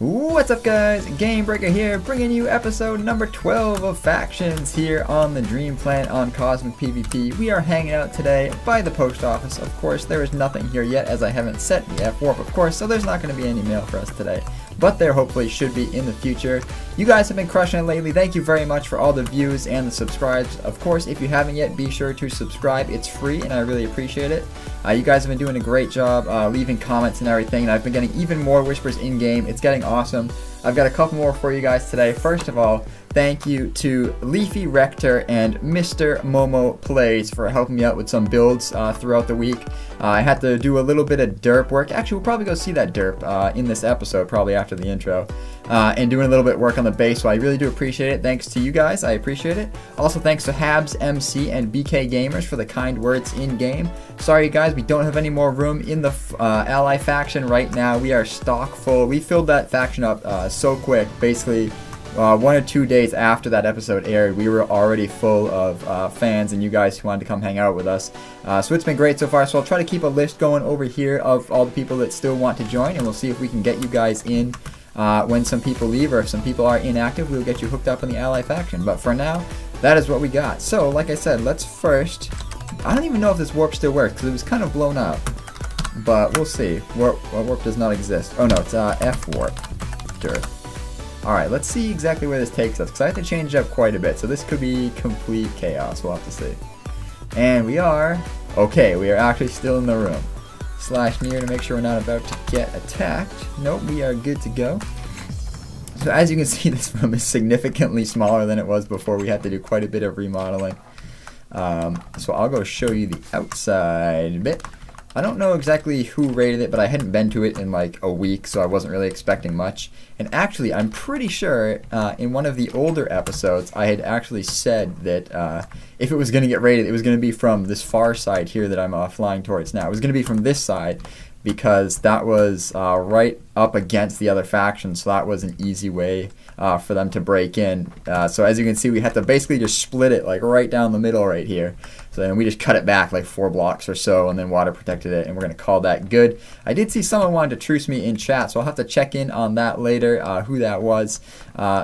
What's up, guys? Game Breaker here, bringing you episode number 12 of Factions here on the Dream Planet on Cosmic PvP. We are hanging out today by the post office. Of course, there is nothing here yet as I haven't set the F-Warp, of course, so there's not going to be any mail for us today. But there hopefully should be in the future. You guys have been crushing it lately. Thank you very much for all the views and the subscribes. Of course, if you haven't yet, be sure to subscribe. It's free and I really appreciate it. You guys have been doing a great job leaving comments and everything, and I've been getting even more whispers in-game. It's getting awesome. I've got a couple more for you guys today. First of all, thank you to Leafy Rector and Mr. Momo Plays for helping me out with some builds throughout the week. I had to do a little bit of derp work. Actually, we'll probably go see that derp in this episode, probably after the intro. And doing a little bit of work on the base, so I really do appreciate it. Thanks to you guys, I appreciate it. Also, thanks to Habs MC and BK Gamers for the kind words in-game. Sorry, guys, we don't have any more room in the ally faction right now. We are stock full. We filled that faction up so quick, basically 1 or 2 days after that episode aired. We were already full of fans and you guys who wanted to come hang out with us. So it's been great so far. So I'll try to keep a list going over here of all the people that still want to join, and we'll see if we can get you guys in when some people leave, or if some people are inactive, we'll get you hooked up in the ally faction. But for now, that is what we got. So like I said, let's first, I don't even know if this warp still works because it was kind of blown up, but we'll see. Warp does not exist. Oh no, it's F-Warp. Alright, let's see exactly where this takes us, because I have to change it up quite a bit, so this could be complete chaos. We'll have to see. And we are, okay, we are actually still in the room. Slash near to make sure we're not about to get attacked. Nope, we are good to go. So as you can see, this room is significantly smaller than it was before. We had to do quite a bit of remodeling. So I'll go show you the outside bit. I don't know exactly who rated it, but I hadn't been to it in like a week, so I wasn't really expecting much. And actually, I'm pretty sure in one of the older episodes, I had actually said that if it was going to get rated, it was going to be from this far side here that I'm flying towards now. It was going to be from this side, because that was right up against the other faction, so that was an easy way for them to break in. So as you can see, we had to basically just split it like right down the middle right here. So then we just cut it back like 4 blocks or so, and then water protected it, and we're going to call that good. I did see someone wanted to truce me in chat, so I'll have to check in on that later, who that was.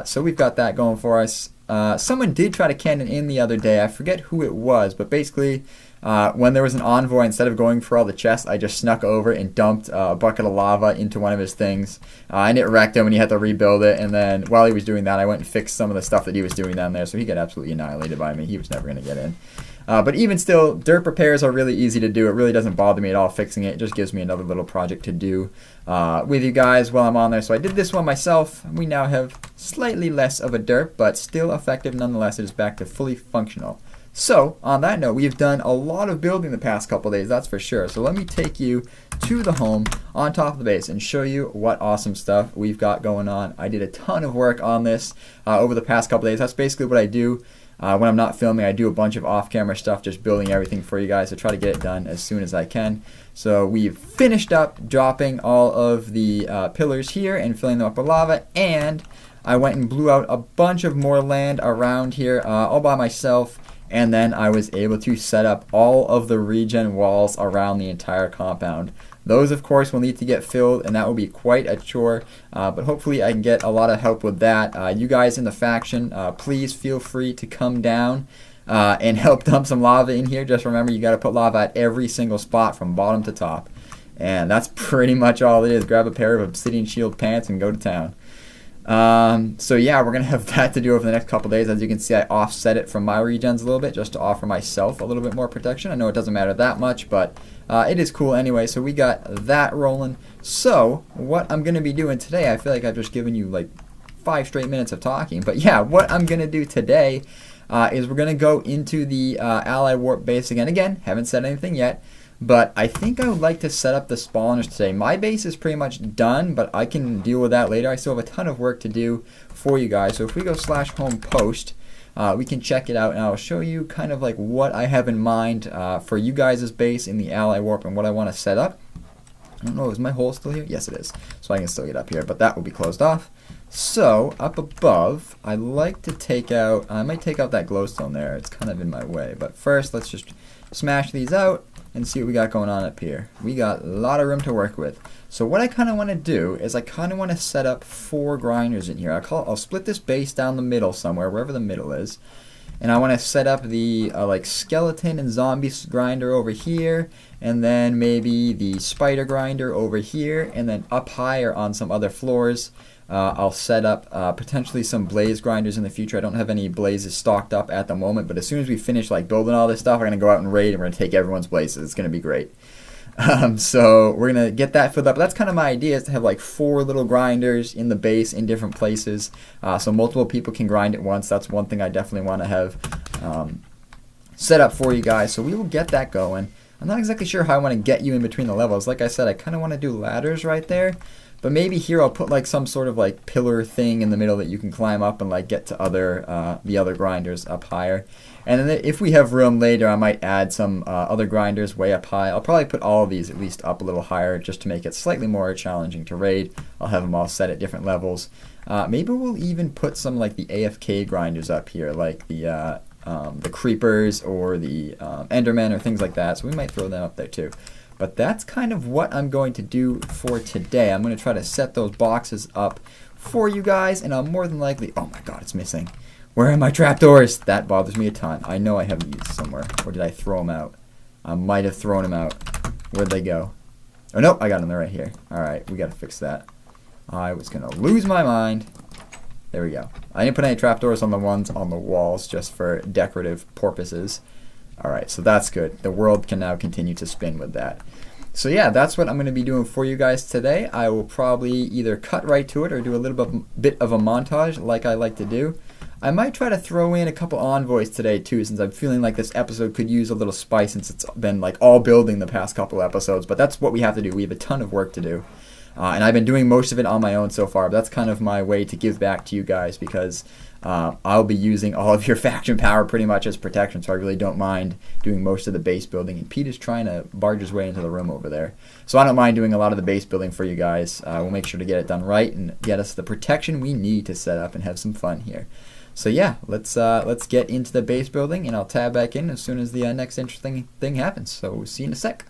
So we've got that going for us. Someone did try to cannon in the other day. I forget who it was, but basically when there was an envoy, instead of going for all the chests, I just snuck over and dumped a bucket of lava into one of his things, and it wrecked him and he had to rebuild it. And then while he was doing that, I went and fixed some of the stuff that he was doing down there, so he got absolutely annihilated by me. He was never going to get in. But even still, derp repairs are really easy to do. It really doesn't bother me at all fixing it. It just gives me another little project to do with you guys while I'm on there. So I did this one myself. We now have slightly less of a derp, but still effective nonetheless. It is back to fully functional. So, on that note, we've done a lot of building the past couple days, that's for sure. So let me take you to the home on top of the base and show you what awesome stuff we've got going on. I did a ton of work on this over the past couple days. That's basically what I do. When I'm not filming, I do a bunch of off-camera stuff, just building everything for you guys to try to get it done as soon as I can. So we've finished up dropping all of the pillars here and filling them up with lava, and I went and blew out a bunch of more land around here all by myself. And then I was able to set up all of the regen walls around the entire compound. Those, of course, will need to get filled, and that will be quite a chore, but hopefully I can get a lot of help with that. You guys in the faction, please feel free to come down and help dump some lava in here. Just remember, you got to put lava at every single spot from bottom to top. And that's pretty much all it is. Grab a pair of obsidian shield pants and go to town. So yeah, we're going to have that to do over the next couple days. As you can see, I offset it from my regens a little bit just to offer myself a little bit more protection. I know it doesn't matter that much, but it is cool anyway. So we got that rolling. So what I'm going to be doing today, I feel like I've just given you like 5 straight minutes of talking. But yeah, what I'm going to do today is we're going to go into the ally warp base again. Again, haven't said anything yet. But I think I would like to set up the spawners today. My base is pretty much done, but I can deal with that later. I still have a ton of work to do for you guys. So if we go /home post, we can check it out, and I'll show you kind of like what I have in mind for you guys' base in the ally warp and what I want to set up. I don't know, is my hole still here? Yes, it is. So I can still get up here, but that will be closed off. So up above, I like to take out, I might take out that glowstone there. It's kind of in my way. But first, let's just smash these out. and see what we got going on up here. We got a lot of room to work with. So what I kind of want to do is I kind of want to set up 4 grinders in here. I'll split this base down the middle somewhere, wherever the middle is. And I want to set up the like skeleton and zombie grinder over here, and then maybe the spider grinder over here, and then up higher on some other floors I'll set up potentially some blaze grinders in the future. I don't have any blazes stocked up at the moment, but as soon as we finish like building all this stuff, we're gonna go out and raid, and we're gonna take everyone's blazes. It's gonna be great. So we're gonna get that filled up. That's kind of my idea, is to have like 4 little grinders in the base in different places, so multiple people can grind at once. That's one thing I definitely want to have set up for you guys. So we will get that going. I'm not exactly sure how I want to get you in between the levels. Like I said, I kind of want to do ladders right there. But maybe here I'll put like some sort of like pillar thing in the middle that you can climb up and like get to the other grinders up higher. And then if we have room later, I might add some other grinders way up high. I'll probably put all of these at least up a little higher just to make it slightly more challenging to raid. I'll have them all set at different levels. Maybe we'll even put some like the AFK grinders up here, like the creepers or the endermen or things like that. So we might throw them up there too. But that's kind of what I'm going to do for today. I'm going to try to set those boxes up for you guys, and I'll more than likely... Oh my god, it's missing. Where are my trapdoors? That bothers me a ton. I know I have these somewhere. Or did I throw them out? I might have thrown them out. Where'd they go? Oh, nope, I got them right here. Alright, we got to fix that. I was going to lose my mind. There we go. I didn't put any trapdoors on the ones on the walls just for decorative purposes. Alright, so that's good. The world can now continue to spin with that. So yeah, that's what I'm going to be doing for you guys today. I will probably either cut right to it or do a little bit of a montage like I like to do. I might try to throw in a couple envoys today too, since I'm feeling like this episode could use a little spice, since it's been like all building the past couple episodes. But that's what we have to do. We have a ton of work to do. And I've been doing most of it on my own so far, but that's kind of my way to give back to you guys, because I'll be using all of your faction power pretty much as protection, so I really don't mind doing most of the base building. And Pete is trying to barge his way into the room over there, so I don't mind doing a lot of the base building for you guys. We'll make sure to get it done right and get us the protection we need to set up and have some fun here. So yeah, let's get into the base building, and I'll tab back in as soon as the next interesting thing happens. So we'll see you in a sec.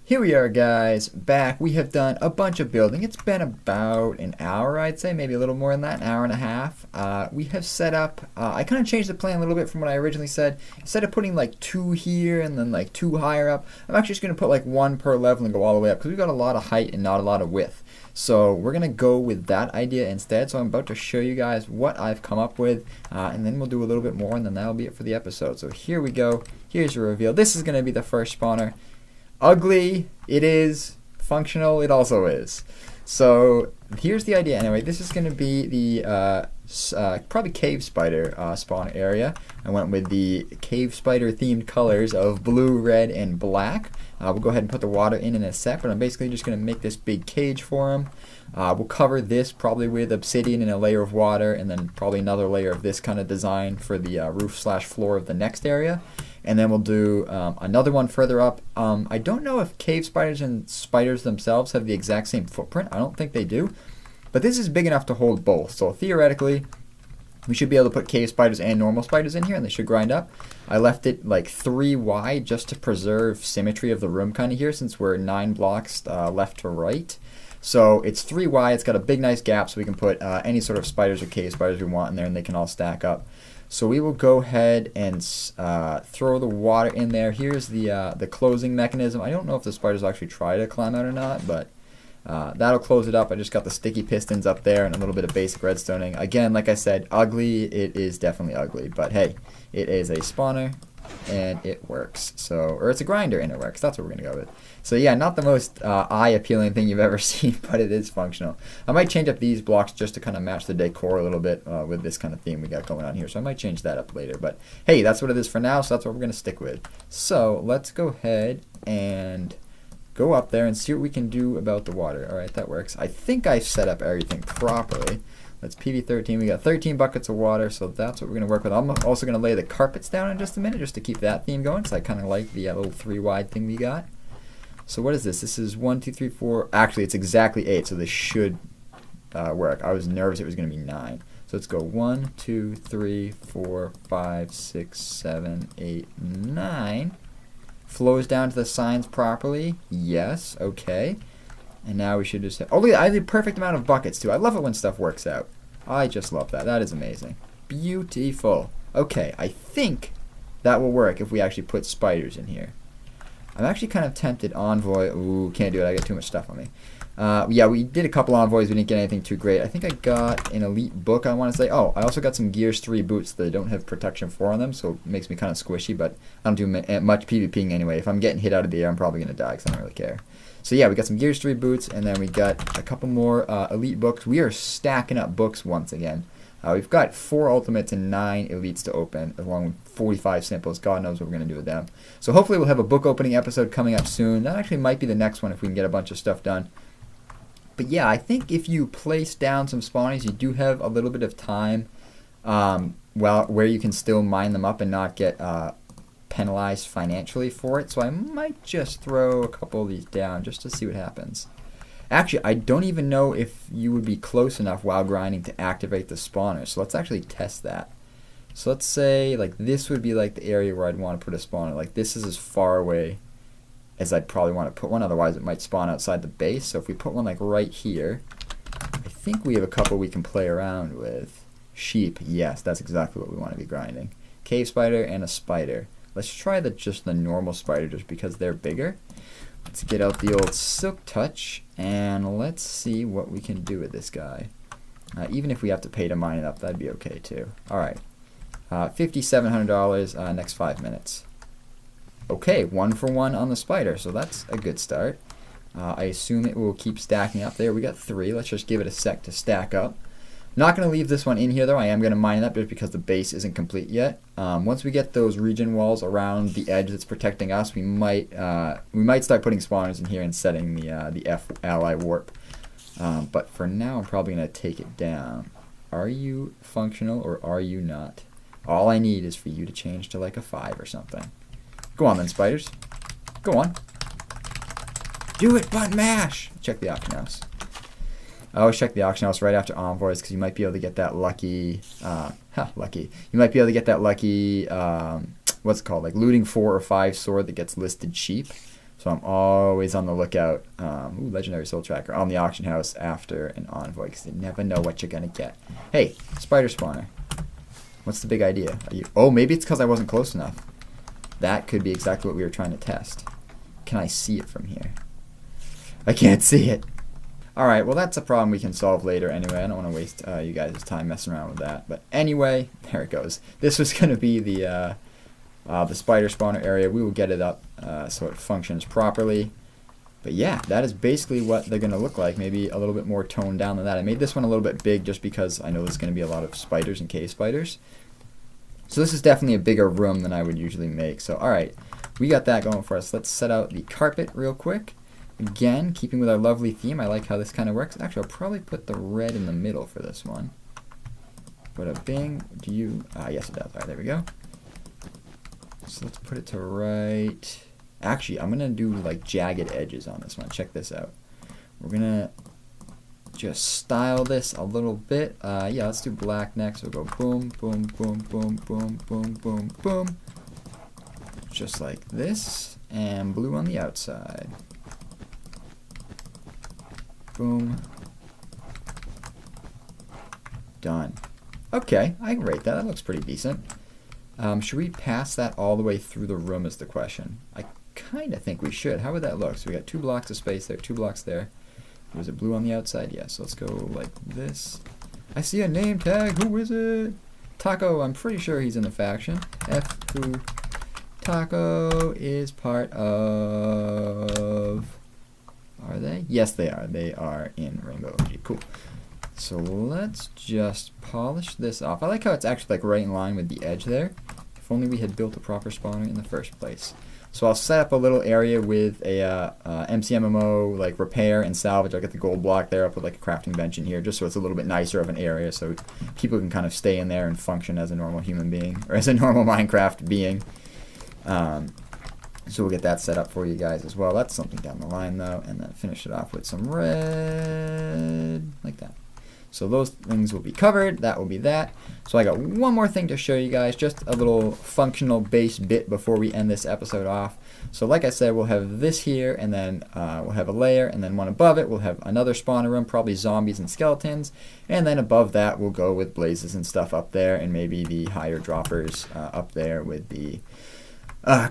Here we are, guys, back. We have done a bunch of building. It's been about an hour, I'd say, maybe a little more than that, an hour and a half. We have set up, I kind of changed the plan a little bit from what I originally said. Instead of putting like 2 here and then like 2 higher up, I'm actually just going to put like 1 per level and go all the way up, because we've got a lot of height and not a lot of width. So we're going to go with that idea instead. So I'm about to show you guys what I've come up with, and then we'll do a little bit more, and then that'll be it for the episode. So here we go. Here's your reveal. This is going to be the first spawner. Ugly, it is. Functional, it also is. So here's the idea. Anyway, this is going to be the probably cave spider spawn area. I went with the cave spider themed colors of blue, red, and black. We'll go ahead and put the water in a sec, but I'm basically just going to make this big cage for him. We'll cover this probably with obsidian and a layer of water, and then probably another layer of this kind of design for the roof/floor of the next area. And then we'll do another one further up. I don't know if cave spiders and spiders themselves have the exact same footprint. I don't think they do. But this is big enough to hold both. So theoretically, we should be able to put cave spiders and normal spiders in here, and they should grind up. I left it like 3 wide just to preserve symmetry of the room kind of here, since we're 9 blocks left to right. So it's 3 wide. It's got a big nice gap, so we can put any sort of spiders or cave spiders we want in there, and they can all stack up. So we will go ahead and throw the water in there. Here's the closing mechanism. I don't know if the spiders actually try to climb out or not, but that'll close it up. I just got the sticky pistons up there and a little bit of basic redstoning. Again, like I said, ugly. It is definitely ugly, but hey, it is a spawner and it works. So, or it's a grinder and it works. That's what we're gonna go with. So yeah, not the most eye-appealing thing you've ever seen, but it is functional. I might change up these blocks just to kind of match the decor a little bit with this kind of theme we got going on here. So I might change that up later. But hey, that's what it is for now, so that's what we're going to stick with. So let's go ahead and go up there and see what we can do about the water. All right, that works. I think I set up everything properly. That's PV13. We got 13 buckets of water, so that's what we're going to work with. I'm also going to lay the carpets down in just a minute just to keep that theme going, because I kind of like the little 3 wide thing we got. So what is this? This is 1, 2, 3, 4. Actually, it's exactly 8, so this should work. I was nervous it was going to be 9. So let's go 1, 2, 3, 4, 5, 6, 7, 8, 9. Flows down to the signs properly. Yes, okay. And now we should just have, oh look, I have the perfect amount of buckets too. I love it when stuff works out. I just love that. That is amazing. Beautiful. Okay, I think that will work if we actually put spiders in here. I'm actually kind of tempted. Envoy. Ooh, can't do it. I got too much stuff on me. Yeah, we did a couple envoys. We didn't get anything too great. I think I got an elite book, I want to say. Oh, I also got some Gears 3 boots that don't have protection 4 on them, so it makes me kind of squishy, but I don't do much PvPing anyway. If I'm getting hit out of the air, I'm probably going to die because I don't really care. So yeah, we got some Gears 3 boots, and then we got a couple more elite books. We are stacking up books once again. We've got 4 ultimates and 9 elites to open, along with 45 simples. God knows what we're going to do with them. So hopefully we'll have a book opening episode coming up soon. That actually might be the next one if we can get a bunch of stuff done. But yeah, I think if you place down some spawnies, you do have a little bit of time where you can still mine them up and not get penalized financially for it. So I might just throw a couple of these down just to see what happens. Actually, I don't even know if you would be close enough while grinding to activate the spawner. So let's actually test that. So let's say like this would be like the area where I'd want to put a spawner. Like this is as far away as I'd probably want to put one. Otherwise, it might spawn outside the base. So if we put one like right here, I think we have a couple we can play around with. Sheep, yes, that's exactly what we want to be grinding. Cave spider and a spider. Let's try just the normal spider just because they're bigger. Let's get out the old silk touch and let's see what we can do with this guy. Even if we have to pay to mine it up, that'd be okay too. Alright, $5,700 next 5 minutes. Okay, 1 for 1 on the spider, so that's a good start. I assume it will keep stacking up. There, we got 3. Let's just give it a sec to stack up. Not going to leave this one in here though. I am going to mine it up just because the base isn't complete yet. Once we get those regen walls around the edge that's protecting us, we might start putting spawners in here and setting the F ally warp. But for now, I'm probably going to take it down. Are you functional or are you not? All I need is for you to change to like a 5 or something. Go on then, spiders. Go on. Do it, button mash! Check the auction house. I always check the auction house right after envoys because you might be able to get that lucky, lucky. You might be able to get that lucky, what's it called, like looting 4 or 5 sword that gets listed cheap. So I'm always on the lookout, ooh, legendary soul tracker, on the auction house after an envoy because you never know what you're going to get. Hey, spider spawner. What's the big idea? Oh, maybe it's because I wasn't close enough. That could be exactly what we were trying to test. Can I see it from here? I can't see it. Alright, well that's a problem we can solve later anyway. I don't want to waste you guys' time messing around with that. But anyway, there it goes. This was going to be the spider spawner area. We will get it up so it functions properly. But yeah, that is basically what they're going to look like. Maybe a little bit more toned down than that. I made this one a little bit big just because I know there's going to be a lot of spiders and cave spiders. So this is definitely a bigger room than I would usually make. So alright, we got that going for us. Let's set out the carpet real quick. Again, keeping with our lovely theme, I like how this kind of works. Actually, I'll probably put the red in the middle for this one. Bada bing. Do you... yes it does. Alright, there we go. So let's put it to right... Actually, I'm going to do like jagged edges on this one. Check this out. We're going to just style this a little bit. Yeah, let's do black next. We'll go boom, boom, boom, boom, boom, boom, boom, boom. Just like this. And blue on the outside. Boom. Done. Okay, I can rate that. That looks pretty decent. Should we pass that all the way through the room is the question. I kind of think we should. How would that look? So we got 2 blocks of space there, 2 blocks there. Was it blue on the outside? Yes, let's go like this. I see a name tag. Who is it? Taco, I'm pretty sure he's in the faction. F who? Taco is part of... Are they? Yes, they are. They are in Rainbow OG. Cool. So let's just polish this off. I like how it's actually like right in line with the edge there. If only we had built a proper spawner in the first place. So I'll set up a little area with a MCMMO like repair and salvage. I'll get the gold block there. I'll put like a crafting bench in here just so it's a little bit nicer of an area so people can kind of stay in there and function as a normal human being or as a normal Minecraft being. So we'll get that set up for you guys as well. That's something down the line though, and then finish it off with some red like that. So those things will be covered. That will be that. So I got one more thing to show you guys, just a little functional base bit before we end this episode off. So like I said, we'll have this here, and then we'll have a layer, and then one above it we'll have another spawner room, probably zombies and skeletons, and then above that we'll go with blazes and stuff up there, and maybe the higher droppers up there with the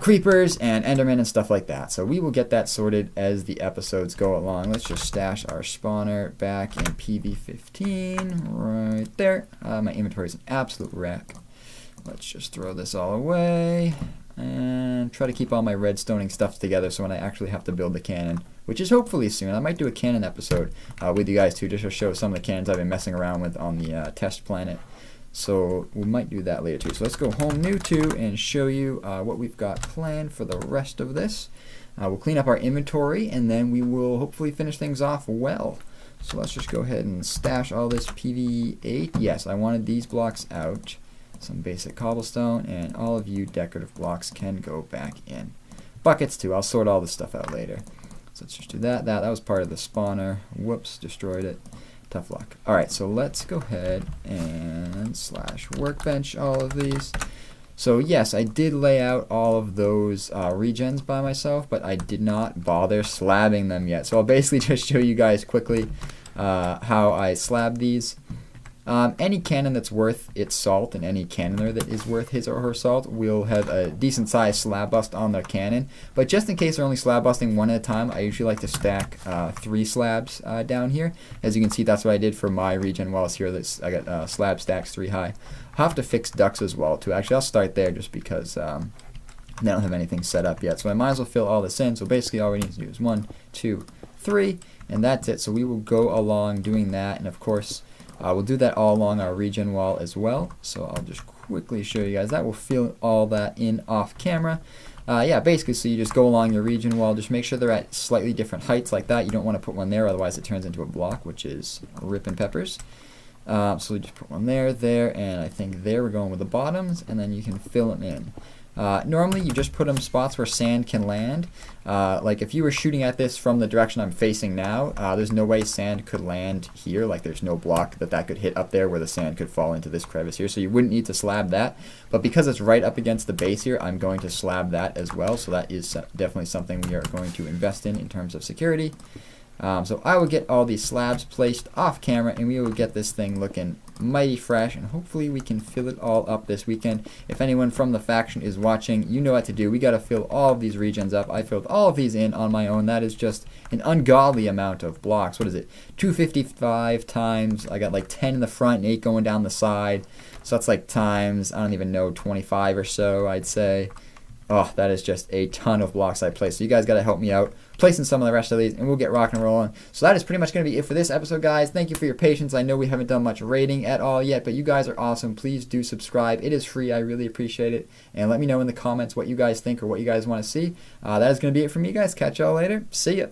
creepers and endermen and stuff like that. So we will get that sorted as the episodes go along. Let's just stash our spawner back in PV15 right there. My inventory is an absolute wreck. Let's just throw this all away and try to keep all my redstoning stuff together so when I actually have to build the cannon, which is hopefully soon. I might do a cannon episode with you guys too, just to show some of the cannons I've been messing around with on the test planet. So we might do that later too. So let's go home new too and show you what we've got planned for the rest of this. We'll clean up our inventory and then we will hopefully finish things off well. So let's just go ahead and stash all this PV8. Yes, I wanted these blocks out. Some basic cobblestone, and all of you decorative blocks can go back in. Buckets too. I'll sort all this stuff out later. So let's just do that. That was part of the spawner. Whoops, destroyed it. Tough luck. Alright, so let's go ahead and slash workbench all of these. So yes, I did lay out all of those regens by myself, but I did not bother slabbing them yet. So I'll basically just show you guys quickly how I slab these. Any cannon that's worth its salt and any cannoner that is worth his or her salt will have a decent sized slab bust on their cannon. But just in case they're only slab busting one at a time, I usually like to stack 3 slabs down here. As you can see, that's what I did for my regen while I was here. I got slab stacks 3 high. I'll have to fix ducks as well too. Actually, I'll start there just because they don't have anything set up yet. So I might as well fill all this in. So basically all we need to do is 1, 2, 3, and that's it. So we will go along doing that, and of course we'll do that all along our regen wall as well. So I'll just quickly show you guys that. We'll fill all that in off camera. Yeah, basically, so you just go along your regen wall. Just make sure they're at slightly different heights like that. You don't want to put one there, otherwise it turns into a block, which is ripping peppers. So we just put one there, and I think there we're going with the bottoms, and then you can fill them in. Normally you just put them spots where sand can land. Like if you were shooting at this from the direction I'm facing now, there's no way sand could land here. Like there's no block that could hit up there where the sand could fall into this crevice here. So you wouldn't need to slab that. But because it's right up against the base here, I'm going to slab that as well. So that is definitely something we are going to invest in terms of security. So I will get all these slabs placed off camera and we will get this thing looking mighty fresh, and hopefully we can fill it all up this weekend. If anyone from the faction is watching, you know what to do. We got to fill all of these regens up. I filled all of these in on my own. That is just an ungodly amount of blocks. What is it? 255 times, I got like 10 in the front and 8 going down the side. So that's like times, I don't even know, 25 or so, I'd say. Oh, that is just a ton of blocks I placed. So you guys got to help me out placing some of the rest of these, and we'll get rock and rolling. So that is pretty much going to be it for this episode, guys. Thank you for your patience. I know we haven't done much rating at all yet, but you guys are awesome. Please do subscribe. It is free. I really appreciate it. And let me know in the comments what you guys think or what you guys want to see. That is going to be it from me, guys. Catch y'all later. See ya.